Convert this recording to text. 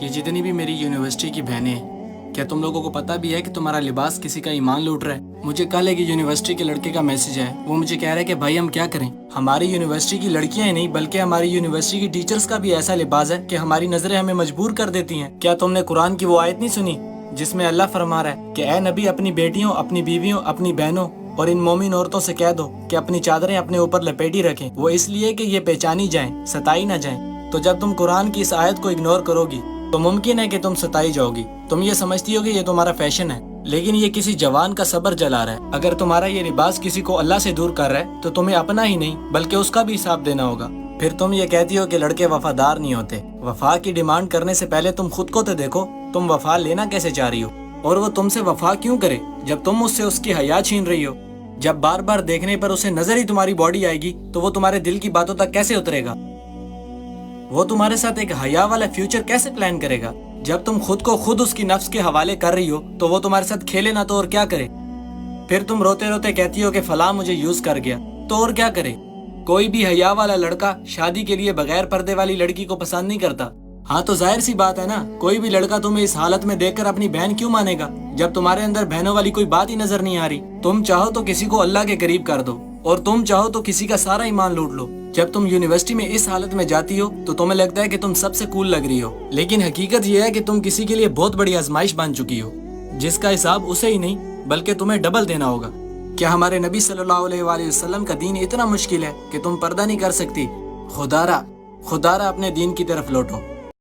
یہ جتنی بھی میری یونیورسٹی کی بہنیں ہیں، کیا تم لوگوں کو پتہ بھی ہے کہ تمہارا لباس کسی کا ایمان لوٹ رہا ہے؟ مجھے کل ایک یونیورسٹی کے لڑکے کا میسج ہے، وہ مجھے کہہ رہا ہے کہ بھائی ہم کیا کریں؟ ہماری یونیورسٹی کی لڑکیاں ہی نہیں بلکہ ہماری یونیورسٹی کی ٹیچرز کا بھی ایسا لباس ہے کہ ہماری نظریں ہمیں مجبور کر دیتی ہیں۔ کیا تم نے قرآن کی وہ آیت نہیں سنی جس میں اللہ فرما رہا ہے کہ اے نبی اپنی بیٹیوں، اپنی بیویوں، اپنی بہنوں اور ان مومن عورتوں سے کہہ دو کہ اپنی چادریں اپنے اوپر لپیٹی رکھیں، وہ اس لیے کہ یہ پہچانی جائیں، ستائی نہ جائیں۔ تو جب تم قرآن کی اس آیت کو اگنور کرو گی تو ممکن ہے کہ تم ستائی جاؤ گی۔ تم یہ سمجھتی ہو کہ یہ تمہارا فیشن ہے، لیکن یہ کسی جوان کا صبر جلا رہا ہے۔ اگر تمہارا یہ لباس کسی کو اللہ سے دور کر رہا ہے تو تمہیں اپنا ہی نہیں بلکہ اس کا بھی حساب دینا ہوگا۔ پھر تم یہ کہتی ہو کہ لڑکے وفادار نہیں ہوتے۔ وفا کی ڈیمانڈ کرنے سے پہلے تم خود کو تو دیکھو، تم وفا لینا کیسے چاہ رہی ہو، اور وہ تم سے وفا کیوں کرے جب تم اس سے اس کی حیا چھین رہی ہو۔ جب بار بار دیکھنے پر اسے نظر ہی تمہاری باڈی آئے گی تو وہ تمہارے دل کی باتوں تک کیسے اترے گا؟ وہ تمہارے ساتھ ایک حیا والا فیوچر کیسے پلان کرے گا؟ جب تم خود کو خود اس کی نفس کے حوالے کر رہی ہو تو وہ تمہارے ساتھ کھیلے نہ تو اور کیا کرے؟ پھر تم روتے روتے کہتی ہو کہ فلاں مجھے یوز کر گیا، تو اور کیا کرے؟ کوئی بھی حیا والا لڑکا شادی کے لیے بغیر پردے والی لڑکی کو پسند نہیں کرتا۔ ہاں تو ظاہر سی بات ہے نا، کوئی بھی لڑکا تمہیں اس حالت میں دیکھ کر اپنی بہن کیوں مانے گا جب تمہارے اندر بہنوں والی کوئی بات ہی نظر نہیں آ رہی؟ تم چاہو تو کسی کو اللہ کے قریب کر دو، اور تم چاہو تو کسی کا سارا ایمان لوٹ لو۔ جب تم یونیورسٹی میں اس حالت میں جاتی ہو تو تمہیں لگتا ہے کہ تم سب سے کول لگ رہی ہو، لیکن حقیقت یہ ہے کہ تم کسی کے لیے بہت بڑی آزمائش بن چکی ہو، جس کا حساب اسے ہی نہیں بلکہ تمہیں ڈبل دینا ہوگا۔ کیا ہمارے نبی صلی اللہ علیہ وآلہ وسلم کا دین اتنا مشکل ہے کہ تم پردہ نہیں کر سکتی؟ خدا را اپنے دین کی طرف لوٹو۔